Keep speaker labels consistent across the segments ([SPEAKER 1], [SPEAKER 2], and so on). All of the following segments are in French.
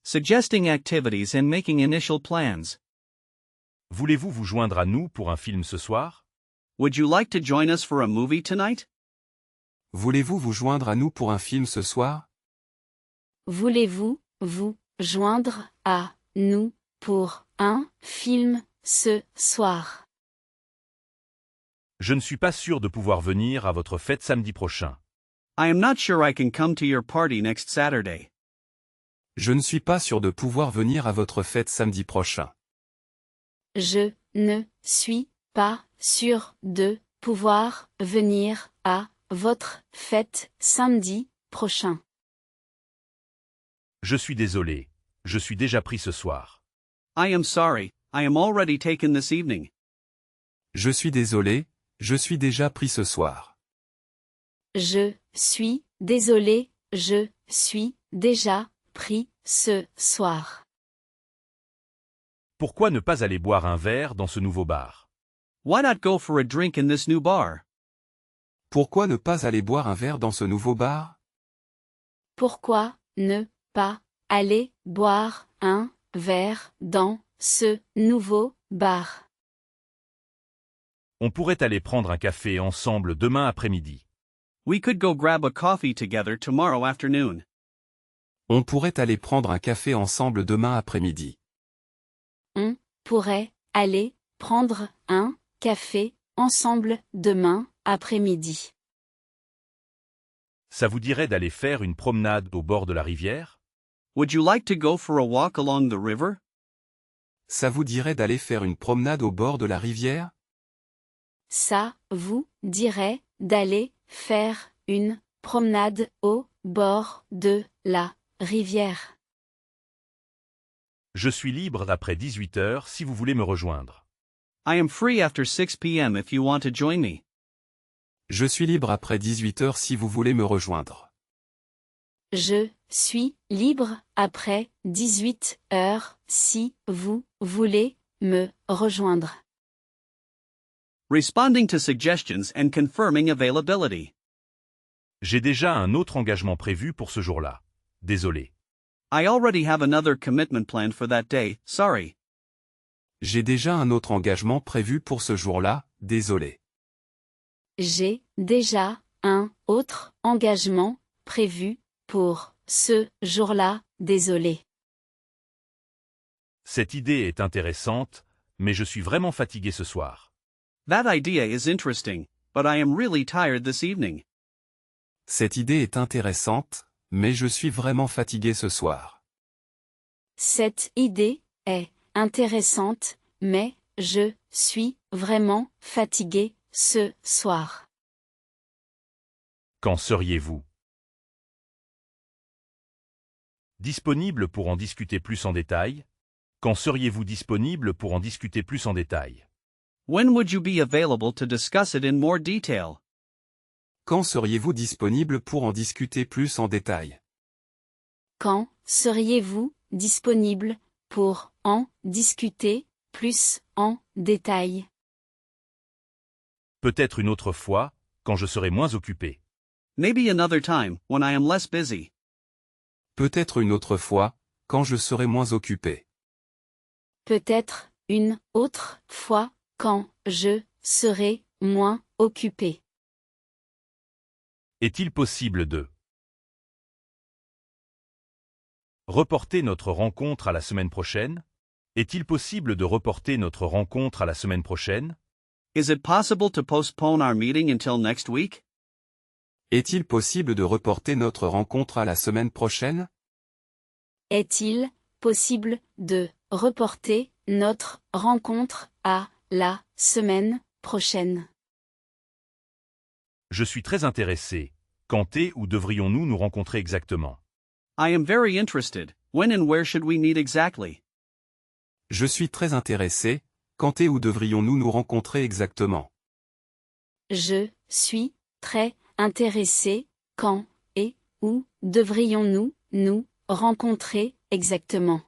[SPEAKER 1] suggesting activities and making initial plans.
[SPEAKER 2] Voulez-vous vous joindre à nous pour un film ce soir?
[SPEAKER 1] Would you like to join us for a movie tonight?
[SPEAKER 3] Voulez-vous vous joindre à nous pour un film ce soir?
[SPEAKER 4] Voulez-vous vous joindre à nous pour un film ce soir?
[SPEAKER 2] Je ne suis pas sûr de pouvoir venir à votre fête samedi prochain.
[SPEAKER 1] I am not sure I can come to your party next Saturday.
[SPEAKER 3] Je ne suis pas sûr de pouvoir venir à votre fête samedi prochain.
[SPEAKER 4] Je ne suis pas sûr de pouvoir venir à votre fête samedi prochain.
[SPEAKER 2] Je suis désolé, je suis déjà pris ce soir.
[SPEAKER 1] I am sorry, I am already taken this evening.
[SPEAKER 3] Je suis désolé, je suis déjà pris ce soir.
[SPEAKER 4] Je suis désolé, je suis déjà pris ce soir.
[SPEAKER 2] Pourquoi ne pas aller boire un verre dans ce nouveau bar?
[SPEAKER 1] Why not go for a drink in this new bar?
[SPEAKER 3] Pourquoi ne pas aller boire un verre dans ce nouveau bar?
[SPEAKER 4] Pourquoi ne pas aller boire un verre dans ce nouveau bar?
[SPEAKER 2] On pourrait aller prendre un café ensemble demain après-midi.
[SPEAKER 1] We could go grab a coffee together tomorrow afternoon.
[SPEAKER 3] On pourrait aller prendre un café ensemble demain après-midi.
[SPEAKER 4] On pourrait aller prendre un café ensemble demain après-midi.
[SPEAKER 2] Ça vous dirait d'aller faire une promenade au bord de la rivière?
[SPEAKER 1] Would you like to go for a walk along the river?
[SPEAKER 3] Ça vous dirait d'aller faire une promenade au bord de la rivière?
[SPEAKER 4] Ça vous dirait d'aller faire une promenade au bord de la rivière?
[SPEAKER 2] Je suis libre après 18 heures si vous voulez me rejoindre.
[SPEAKER 1] I am free after 6 p.m. if you want to join me.
[SPEAKER 3] Je suis libre après 18 heures si vous voulez me rejoindre.
[SPEAKER 4] Je suis libre après 18 heures si vous voulez me rejoindre.
[SPEAKER 1] Responding to suggestions and confirming availability.
[SPEAKER 2] J'ai déjà un autre engagement prévu pour ce jour-là. Désolé.
[SPEAKER 1] I already have another commitment planned for that day, sorry.
[SPEAKER 3] J'ai déjà un autre engagement prévu pour ce jour-là, désolé.
[SPEAKER 4] J'ai déjà un autre engagement prévu pour ce jour-là, désolé.
[SPEAKER 2] Cette idée est intéressante, mais je suis vraiment fatigué ce soir.
[SPEAKER 1] That idea is interesting, but I am really tired this evening.
[SPEAKER 3] Cette idée est intéressante, mais je suis vraiment fatigué ce soir.
[SPEAKER 4] Cette idée est intéressante, mais je suis vraiment fatigué ce soir.
[SPEAKER 2] Quand seriez-vous disponible pour en discuter plus en détail? Quand seriez-vous disponible pour en discuter plus en détail?
[SPEAKER 1] When would you be available to discuss it in more detail?
[SPEAKER 3] Quand seriez-vous disponible pour en discuter plus en détail?
[SPEAKER 4] Quand seriez-vous disponible pour en discuter plus en détail?
[SPEAKER 2] Peut-être une autre fois, quand je serai moins occupé.
[SPEAKER 1] Maybe another time, when I am less busy.
[SPEAKER 3] Peut-être une autre fois, quand je serai moins occupé.
[SPEAKER 4] Peut-être une autre fois, quand je serai moins occupé.
[SPEAKER 2] Est-il possible de reporter notre rencontre à la semaine prochaine? Est-il possible de reporter notre rencontre à la semaine prochaine?
[SPEAKER 1] Is it possible to postpone our meeting until next week?
[SPEAKER 3] Est-il possible de reporter notre rencontre à la semaine prochaine?
[SPEAKER 4] Est-il possible de reporter notre rencontre à la semaine prochaine?
[SPEAKER 2] Je suis très intéressé. Quand et où devrions-nous nous rencontrer exactement?
[SPEAKER 1] I am very interested. When and where should we meet exactly?
[SPEAKER 3] Je suis très intéressé. Quand et où devrions-nous nous rencontrer exactement?
[SPEAKER 4] Je suis très intéressé. Quand et où devrions-nous nous rencontrer exactement?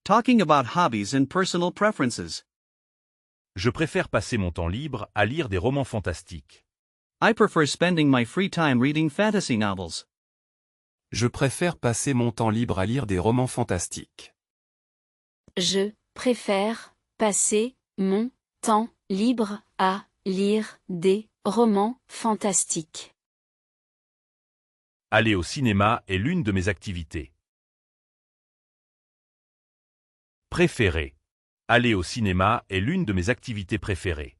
[SPEAKER 1] Talking about hobbies and personal preferences.
[SPEAKER 2] Je préfère passer mon temps libre à lire des romans fantastiques.
[SPEAKER 1] I prefer spending my free time reading fantasy novels.
[SPEAKER 3] Je préfère passer mon temps libre à lire des romans fantastiques.
[SPEAKER 4] Je préfère passer mon temps libre à lire des romans fantastiques.
[SPEAKER 2] Aller au cinéma est l'une de mes activités préférées. Aller au cinéma est l'une de mes activités préférées.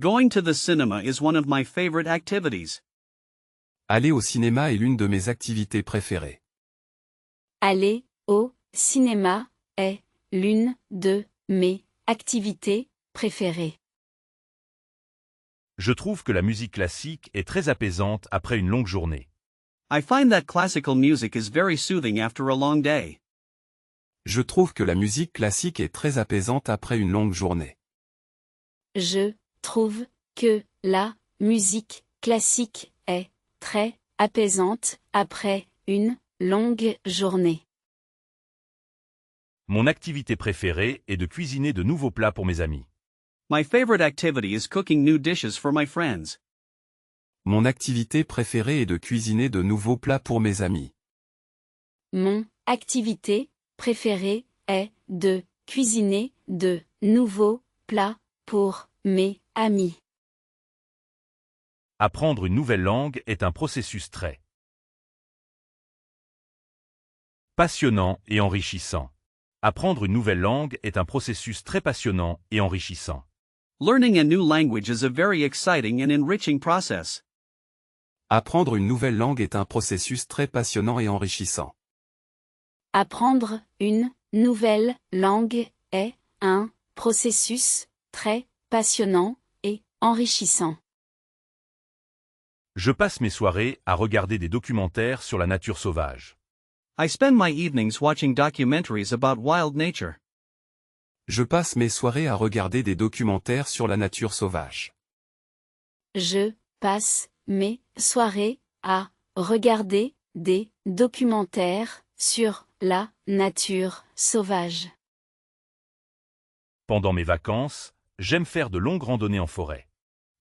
[SPEAKER 1] Going to the cinema is one of my favorite activities.
[SPEAKER 3] Aller au cinéma est l'une de mes activités préférées.
[SPEAKER 4] Aller au cinéma est l'une de mes activités préférées.
[SPEAKER 2] Je trouve que la musique classique est très apaisante après une longue journée.
[SPEAKER 1] I find that classical music is very soothing after a long day.
[SPEAKER 3] Je trouve que la musique classique est très apaisante après une longue journée.
[SPEAKER 4] Je trouve que la musique classique est très apaisante après une longue journée.
[SPEAKER 2] Mon activité préférée est de cuisiner de nouveaux plats pour mes amis.
[SPEAKER 1] My favorite activity is cooking new dishes for my friends.
[SPEAKER 3] Mon activité préférée est de cuisiner de nouveaux plats pour mes amis.
[SPEAKER 4] Mon activité préférée est de cuisiner de nouveaux plats pour mes amis.
[SPEAKER 2] Apprendre une nouvelle langue est un processus très passionnant et enrichissant. Apprendre une nouvelle langue est un processus très passionnant et enrichissant.
[SPEAKER 1] Learning a new language is a very exciting and enriching process.
[SPEAKER 3] Apprendre une nouvelle langue est un processus très passionnant et enrichissant.
[SPEAKER 4] Apprendre une nouvelle langue est un processus très passionnant et enrichissant.
[SPEAKER 2] Je passe mes soirées à regarder des documentaires sur la nature sauvage.
[SPEAKER 1] I spend my evenings watching documentaries about wild nature.
[SPEAKER 3] Je passe mes soirées à regarder des documentaires sur la nature sauvage.
[SPEAKER 4] Je passe mes soirées à regarder des documentaires sur la nature sauvage.
[SPEAKER 2] Pendant mes vacances, j'aime faire de longues randonnées en forêt.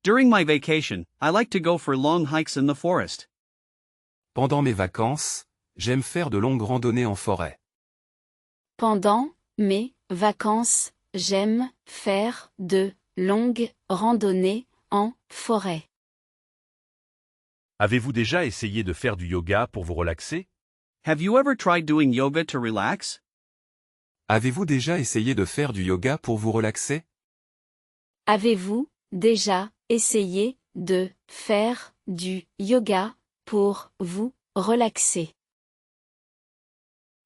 [SPEAKER 1] During my vacation, I like to go for long hikes in the forest.
[SPEAKER 3] Pendant mes vacances, j'aime faire de longues randonnées en forêt.
[SPEAKER 4] Pendant mes vacances, j'aime faire de longues randonnées en forêt.
[SPEAKER 2] Avez-vous déjà essayé de faire du yoga pour vous relaxer?
[SPEAKER 1] Have you ever tried doing yoga to relax?
[SPEAKER 3] Avez-vous déjà essayé de faire du yoga pour vous relaxer?
[SPEAKER 4] Avez-vous déjà essayé de faire du yoga pour vous relaxer?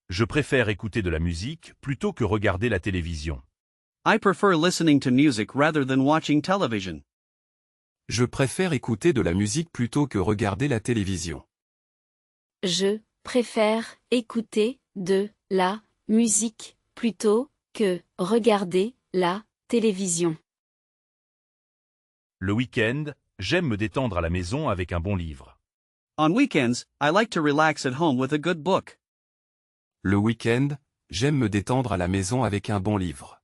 [SPEAKER 2] Je préfère écouter de la musique plutôt que regarder la télévision.
[SPEAKER 1] I prefer listening to music rather than watching television.
[SPEAKER 3] Je préfère écouter de la musique plutôt que regarder la télévision.
[SPEAKER 4] Je préfère écouter de la musique plutôt que regarder la télévision.
[SPEAKER 2] Le week-end, j'aime me détendre à la maison avec un bon livre.
[SPEAKER 1] On weekends, I like to relax at home with a good book.
[SPEAKER 3] Le week-end, j'aime me détendre à la maison avec un bon livre.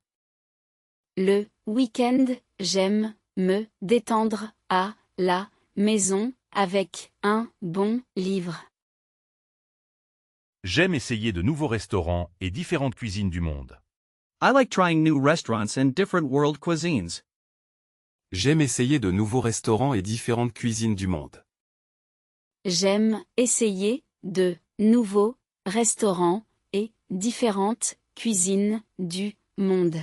[SPEAKER 4] Le week-end, j'aime me détendre à la maison avec un bon livre.
[SPEAKER 2] J'aime essayer de nouveaux restaurants et différentes cuisines du monde.
[SPEAKER 1] I like trying new restaurants and different world cuisines.
[SPEAKER 3] J'aime essayer de nouveaux restaurants et différentes cuisines du monde.
[SPEAKER 4] J'aime essayer de nouveaux restaurants et différentes cuisines du monde.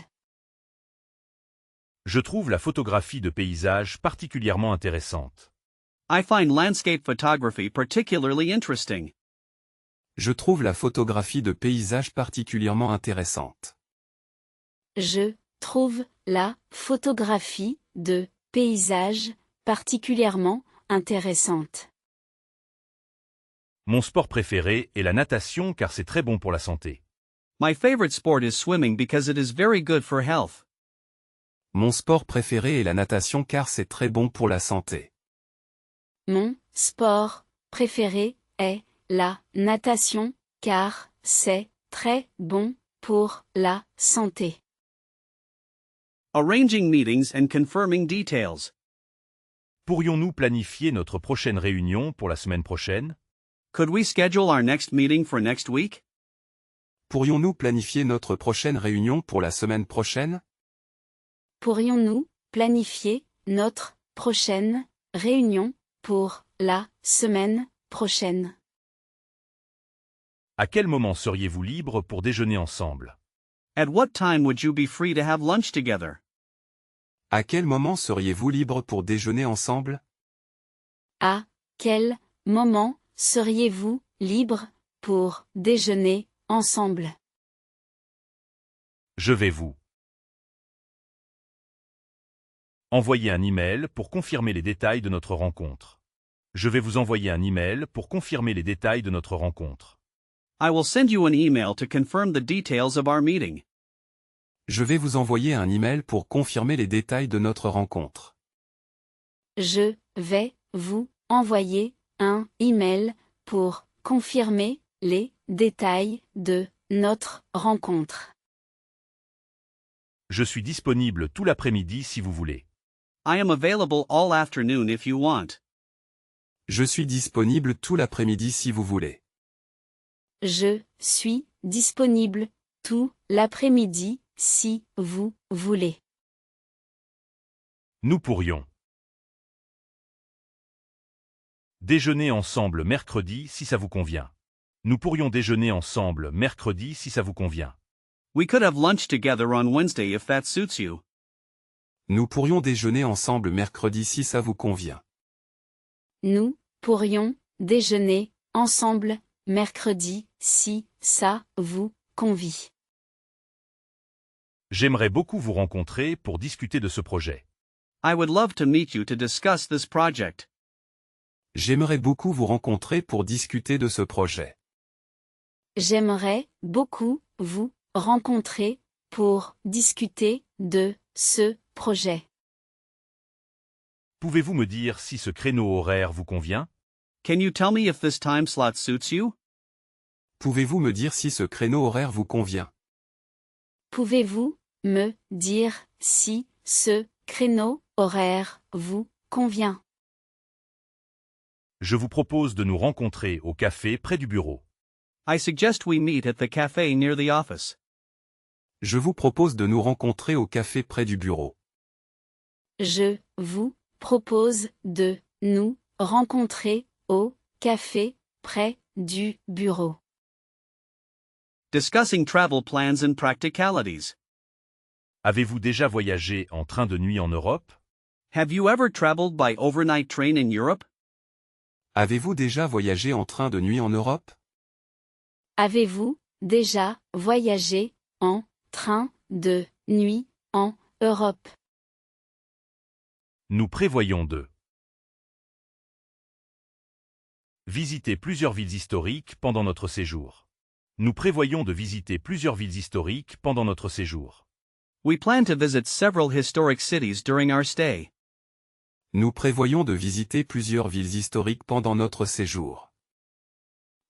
[SPEAKER 2] Je trouve la photographie de paysages particulièrement intéressante.
[SPEAKER 1] I find landscape photography particularly interesting.
[SPEAKER 3] Je trouve la photographie de paysages particulièrement intéressante.
[SPEAKER 4] Je trouve la photographie de paysages particulièrement intéressante.
[SPEAKER 2] Mon sport préféré est la natation car c'est très bon pour la santé.
[SPEAKER 1] My favorite sport is swimming because it is very good for health.
[SPEAKER 3] Mon sport préféré est la natation car c'est très bon pour la santé.
[SPEAKER 4] Mon sport préféré est la natation car c'est très bon pour la santé.
[SPEAKER 1] Arranging meetings and confirming details.
[SPEAKER 2] Pourrions-nous planifier notre prochaine réunion pour la semaine prochaine?
[SPEAKER 1] Could we schedule our next meeting for next week?
[SPEAKER 3] Pourrions-nous planifier notre prochaine réunion pour la semaine prochaine?
[SPEAKER 4] Pourrions-nous planifier notre prochaine réunion pour la semaine prochaine?
[SPEAKER 2] À quel moment seriez-vous libre pour déjeuner ensemble?
[SPEAKER 1] At what time would you be free to have lunch together?
[SPEAKER 3] À quel moment seriez-vous libre pour déjeuner ensemble?
[SPEAKER 4] À quel moment seriez-vous libre pour déjeuner ensemble?
[SPEAKER 2] Je vais vous envoyer un email pour confirmer les détails de notre rencontre. Je vais vous envoyer un email pour confirmer les détails de notre rencontre.
[SPEAKER 1] I will send you an email to confirm the details of our meeting.
[SPEAKER 3] Je vais vous envoyer un email pour confirmer les détails de notre rencontre.
[SPEAKER 4] Je vais vous envoyer un email pour confirmer les détails de notre rencontre.
[SPEAKER 2] Je suis disponible tout l'après-midi si vous voulez.
[SPEAKER 1] I am available all afternoon if you want.
[SPEAKER 3] Je suis disponible tout l'après-midi si vous voulez.
[SPEAKER 4] Je suis disponible tout l'après-midi si vous voulez.
[SPEAKER 2] Nous pourrions déjeuner ensemble mercredi si ça vous convient. Nous pourrions déjeuner ensemble mercredi si ça vous convient.
[SPEAKER 1] We could have lunch together on Wednesday if that suits you.
[SPEAKER 3] Nous pourrions déjeuner ensemble mercredi si ça vous convient.
[SPEAKER 4] Nous pourrions déjeuner ensemble mercredi si ça vous convient.
[SPEAKER 2] J'aimerais beaucoup vous rencontrer pour discuter de ce projet.
[SPEAKER 1] I would love to meet you to discuss this project.
[SPEAKER 3] J'aimerais beaucoup vous rencontrer pour discuter de ce projet.
[SPEAKER 4] J'aimerais beaucoup vous rencontrer pour discuter de ce projet.
[SPEAKER 2] Pouvez-vous me dire si ce créneau horaire vous convient?
[SPEAKER 1] Can you tell me if this time slot suits you?
[SPEAKER 3] Pouvez-vous me dire si ce créneau horaire vous convient?
[SPEAKER 4] Pouvez-vous me dire si ce créneau horaire vous convient?
[SPEAKER 2] Je vous propose de nous rencontrer au café près du bureau.
[SPEAKER 1] I suggest we meet at the cafe near the office.
[SPEAKER 3] Je vous propose de nous rencontrer au café près du bureau.
[SPEAKER 4] Je vous propose de nous rencontrer au café près du bureau.
[SPEAKER 1] Discussing travel plans and practicalities.
[SPEAKER 2] Avez-vous déjà voyagé en train de nuit en Europe?
[SPEAKER 1] Have you ever traveled by overnight train in Europe?
[SPEAKER 3] Avez-vous déjà voyagé en train de nuit en Europe?
[SPEAKER 4] Avez-vous déjà voyagé en train de nuit en Europe?
[SPEAKER 2] Nous prévoyons de visiter plusieurs villes historiques pendant notre séjour. Nous prévoyons de visiter plusieurs villes historiques pendant notre séjour.
[SPEAKER 1] We plan to visit several historic cities during our stay.
[SPEAKER 3] Nous prévoyons de visiter plusieurs villes historiques pendant notre séjour.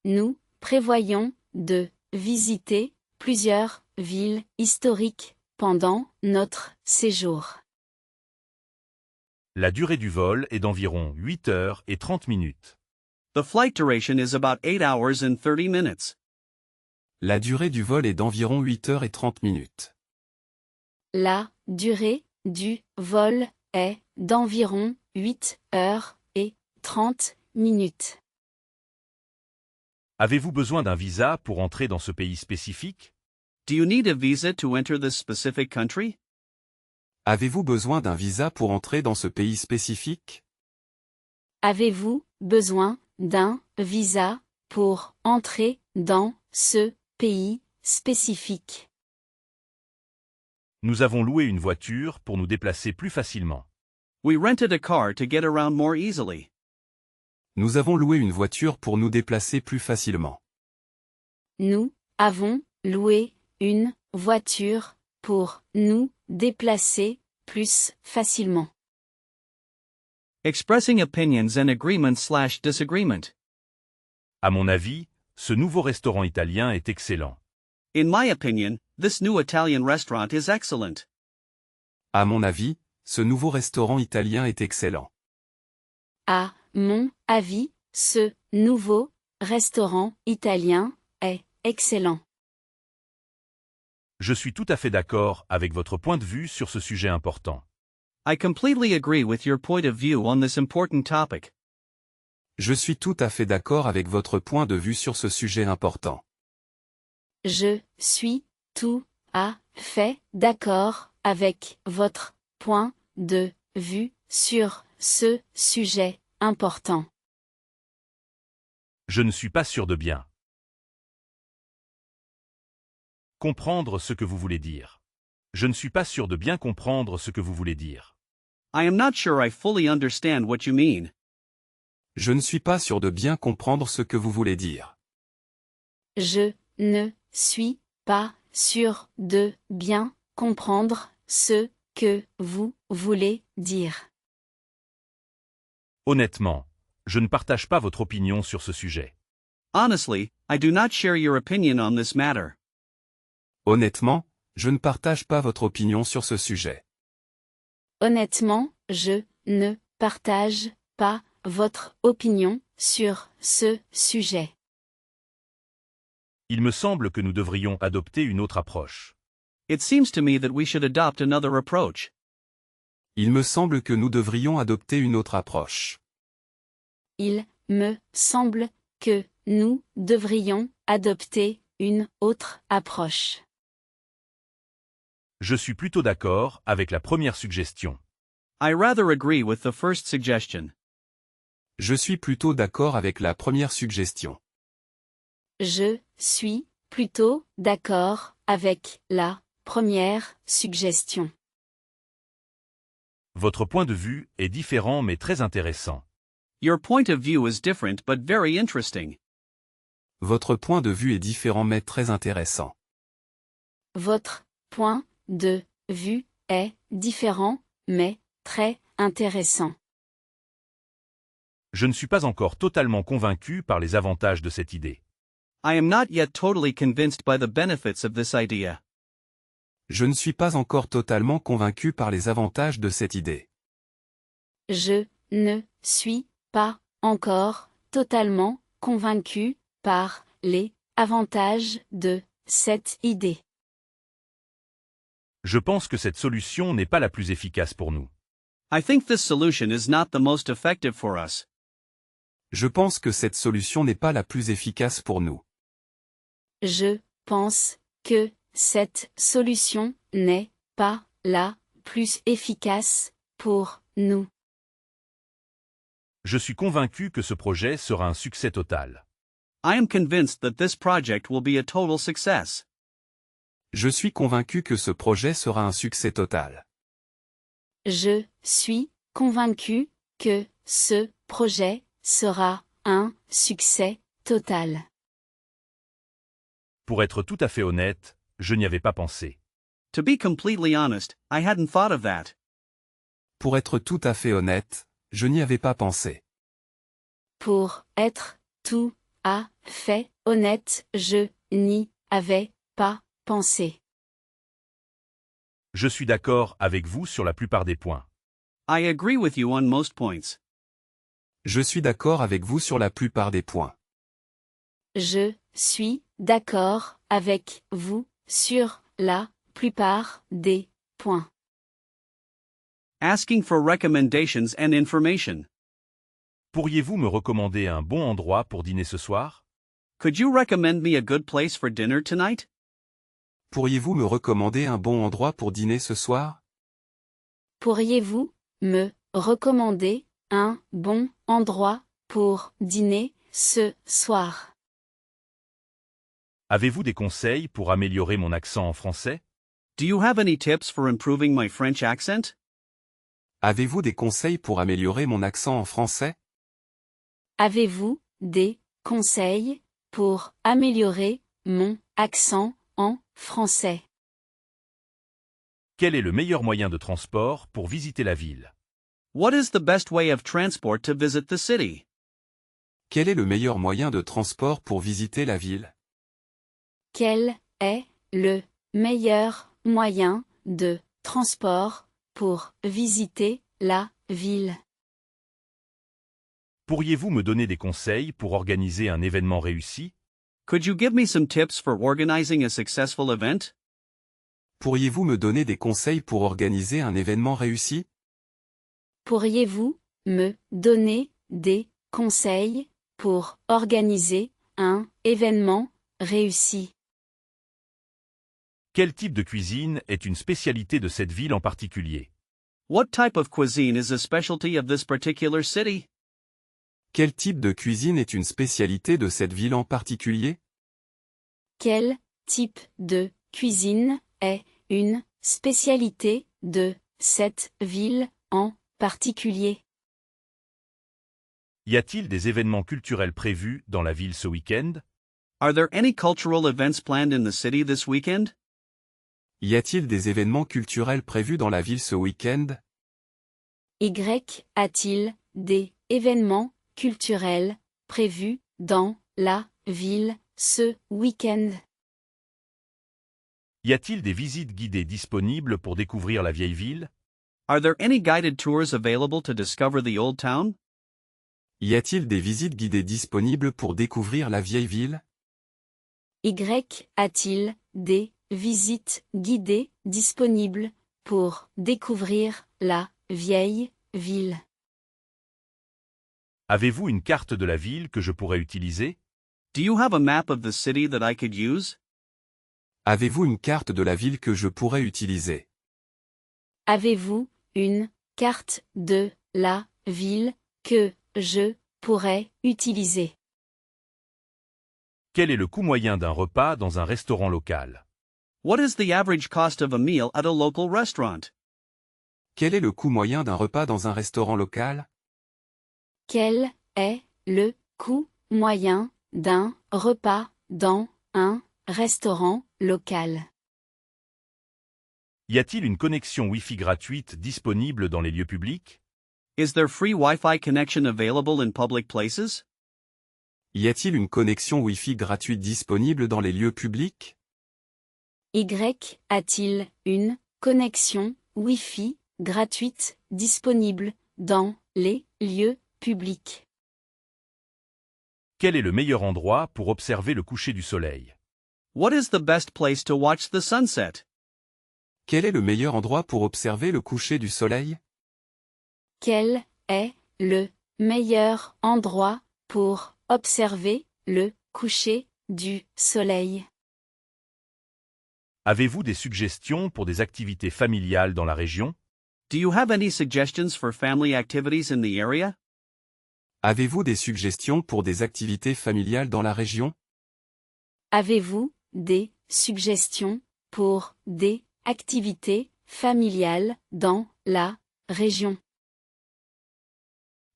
[SPEAKER 4] Nous prévoyons de visiter plusieurs villes historiques pendant notre séjour.
[SPEAKER 2] La durée du vol est d'environ 8 heures et 30 minutes.
[SPEAKER 1] The flight duration is about 8 hours and 30 minutes.
[SPEAKER 3] La durée du vol est d'environ 8 heures et 30 minutes.
[SPEAKER 4] La durée du vol est d'environ 8 heures et 30 minutes.
[SPEAKER 2] Avez-vous besoin d'un visa pour entrer dans ce pays spécifique?
[SPEAKER 1] Do you need a visa to enter this specific country?
[SPEAKER 3] Avez-vous besoin d'un visa pour entrer dans ce pays spécifique?
[SPEAKER 4] Avez-vous besoin d'un visa pour entrer dans ce pays spécifique?
[SPEAKER 2] Nous avons loué une voiture pour nous déplacer plus facilement.
[SPEAKER 1] We rented a car to get around more easily.
[SPEAKER 3] Nous avons loué une voiture pour nous déplacer plus facilement.
[SPEAKER 4] Nous avons loué une voiture pour nous déplacer plus facilement.
[SPEAKER 1] Expressing opinions and agreement/disagreement.
[SPEAKER 2] À mon avis, ce nouveau restaurant italien est excellent.
[SPEAKER 1] In my opinion, this new Italian restaurant is excellent.
[SPEAKER 3] À mon avis, ce nouveau restaurant italien est excellent.
[SPEAKER 4] À mon avis, ce nouveau restaurant italien est excellent.
[SPEAKER 2] Je suis tout à fait d'accord avec votre point de vue sur ce sujet important.
[SPEAKER 1] I completely agree with your point of view on this important topic.
[SPEAKER 3] Je suis tout à fait d'accord avec votre point de vue sur ce sujet important.
[SPEAKER 4] Je suis tout à fait d'accord avec votre point de vue sur ce sujet important.
[SPEAKER 2] Je ne suis pas sûr de bien comprendre ce que vous voulez dire. Je ne suis pas sûr de bien comprendre ce que vous voulez dire.
[SPEAKER 1] I am not sure I fully understand what you mean.
[SPEAKER 3] Je ne suis pas sûr de bien comprendre ce que vous voulez dire.
[SPEAKER 4] Je ne suis pas sûr de bien comprendre ce que vous voulez dire.
[SPEAKER 2] Honnêtement, je ne partage pas votre opinion sur ce sujet.
[SPEAKER 1] Honestly, I do not share your opinion on this matter.
[SPEAKER 3] Honnêtement, je ne partage pas votre opinion sur ce sujet.
[SPEAKER 4] Honnêtement, je ne partage pas votre opinion sur ce sujet.
[SPEAKER 2] Il me semble que nous devrions adopter une autre approche.
[SPEAKER 1] It seems to me that we should adopt another approach.
[SPEAKER 3] Il me semble que nous devrions adopter une autre approche.
[SPEAKER 4] Il me semble que nous devrions adopter une autre approche.
[SPEAKER 2] Je suis plutôt d'accord avec la première suggestion.
[SPEAKER 1] I rather agree with the first suggestion.
[SPEAKER 3] Je suis plutôt d'accord avec la première suggestion.
[SPEAKER 4] Je suis plutôt d'accord avec la première suggestion.
[SPEAKER 2] Votre point de vue est différent mais très intéressant.
[SPEAKER 1] Your point of view is different but very interesting.
[SPEAKER 3] Votre point de vue est différent mais très intéressant.
[SPEAKER 4] Votre point de vue est différent, mais très intéressant.
[SPEAKER 2] Je ne suis pas encore totalement convaincu par les avantages de cette idée.
[SPEAKER 1] I am not yet totally convinced by the benefits of this idea.
[SPEAKER 3] Je ne suis pas encore totalement convaincu par les avantages de cette idée.
[SPEAKER 4] Je ne suis pas encore totalement convaincu par les avantages de cette idée.
[SPEAKER 2] Je pense que cette solution n'est pas la plus efficace pour nous.
[SPEAKER 1] I think this solution is not the most effective for us.
[SPEAKER 3] Je pense que cette solution n'est pas la plus efficace pour nous.
[SPEAKER 4] Je pense que cette solution n'est pas la plus efficace pour nous.
[SPEAKER 2] Je suis convaincu que ce projet sera un succès total.
[SPEAKER 1] I am convinced that this project will be a total success.
[SPEAKER 3] Je suis convaincu que ce projet sera un succès total.
[SPEAKER 4] Je suis convaincu que ce projet sera un succès total.
[SPEAKER 2] Pour être tout à fait honnête, je n'y avais pas pensé.
[SPEAKER 1] To be completely honest, I hadn't thought of that.
[SPEAKER 3] Pour être tout à fait honnête, je n'y avais pas pensé.
[SPEAKER 4] Pour être tout à fait honnête, je n'y avais pas pensé.
[SPEAKER 2] Je suis d'accord avec vous sur la plupart des points.
[SPEAKER 1] I agree with you on most points.
[SPEAKER 3] Je suis d'accord avec vous sur la plupart des points.
[SPEAKER 4] Je suis d'accord avec vous sur la plupart des points.
[SPEAKER 1] Asking for recommendations and information.
[SPEAKER 2] Pourriez-vous me recommander un bon endroit pour dîner ce soir?
[SPEAKER 1] Could you recommend me a good place for dinner tonight?
[SPEAKER 3] Pourriez-vous me recommander un bon endroit pour dîner ce soir?
[SPEAKER 4] Pourriez-vous me recommander un bon endroit pour dîner ce soir?
[SPEAKER 2] Avez-vous des conseils pour améliorer mon accent en français?
[SPEAKER 1] Do you have any tips for improving my French accent?
[SPEAKER 3] Avez-vous des conseils pour améliorer mon accent en français?
[SPEAKER 4] Avez-vous des conseils pour améliorer mon accent en français?
[SPEAKER 2] Quel est le meilleur moyen de transport pour visiter la ville?
[SPEAKER 1] What is the best way of transport to visit the city?
[SPEAKER 3] Quel est le meilleur moyen de transport pour visiter la ville?
[SPEAKER 4] Quel est le meilleur moyen de transport pour visiter la ville?
[SPEAKER 2] Pourriez-vous me donner des conseils pour organiser un événement réussi?
[SPEAKER 1] Could you give me some tips for organizing a successful event?
[SPEAKER 3] Pourriez-vous me donner des conseils pour organiser un événement réussi?
[SPEAKER 4] Pourriez-vous me donner des conseils pour organiser un événement réussi?
[SPEAKER 2] Quel type de cuisine est une spécialité de cette ville en particulier?
[SPEAKER 1] What type of cuisine is a specialty of this particular city?
[SPEAKER 3] Quel type de cuisine est une spécialité de cette ville en particulier?
[SPEAKER 4] Quel type de cuisine est une spécialité de cette ville en particulier?
[SPEAKER 2] Y a-t-il des événements culturels prévus dans la ville ce week-end?
[SPEAKER 1] Are there any cultural events planned in the city this weekend?
[SPEAKER 3] Y a-t-il des événements culturels prévus dans la ville ce week-end?
[SPEAKER 4] Y a-t-il des événements culturels prévus dans la ville ce week-end?
[SPEAKER 2] Y a-t-il des visites guidées disponibles pour découvrir la vieille ville?
[SPEAKER 1] Are there any guided tours available to discover the old town?
[SPEAKER 3] Y a-t-il des visites guidées disponibles pour découvrir la vieille ville?
[SPEAKER 4] Y a-t-il des visites guidées disponibles pour découvrir la vieille ville?
[SPEAKER 2] Avez-vous une carte de la ville que je pourrais utiliser?
[SPEAKER 1] Do you have a map of the city that I could use?
[SPEAKER 3] Avez-vous une carte de la ville que je pourrais utiliser?
[SPEAKER 4] Avez-vous une carte de la ville que je pourrais utiliser?
[SPEAKER 2] Quel est le coût moyen d'un repas dans un restaurant local?
[SPEAKER 1] What is the average cost of a meal at a local restaurant?
[SPEAKER 3] Quel est le coût moyen d'un repas dans un restaurant local?
[SPEAKER 4] Quel est le coût moyen d'un repas dans un restaurant local?
[SPEAKER 2] Y a-t-il une connexion Wi-Fi gratuite disponible dans les lieux publics?
[SPEAKER 1] Is there free Wi-Fi connection available in public places?
[SPEAKER 3] Y a-t-il une connexion Wi-Fi gratuite disponible dans les lieux publics?
[SPEAKER 4] Y a-t-il une connexion Wi-Fi gratuite disponible dans les lieux publics?
[SPEAKER 2] Quel est le meilleur endroit pour observer le coucher du soleil?
[SPEAKER 1] What is the best place to watch the sunset?
[SPEAKER 3] Quel est le meilleur endroit pour observer le coucher du soleil?
[SPEAKER 4] Quel est le meilleur endroit pour observer le coucher du soleil?
[SPEAKER 2] Avez-vous des suggestions pour des activités familiales dans la région?
[SPEAKER 1] Do you have any suggestions for family activities in the area?
[SPEAKER 3] Avez-vous des suggestions pour des activités familiales dans la région?
[SPEAKER 4] Avez-vous des suggestions pour des activités familiales dans la région?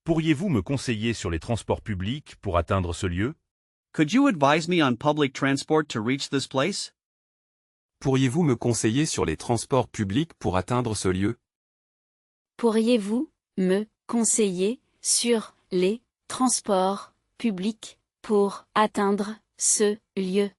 [SPEAKER 2] Pourriez-vous me conseiller sur les transports publics pour atteindre ce lieu?
[SPEAKER 1] Could you advise me on public transport to reach this place?
[SPEAKER 3] Pourriez-vous me conseiller sur les transports publics pour atteindre ce lieu?
[SPEAKER 4] Pourriez-vous me conseiller sur les transports publics pour atteindre ce lieu?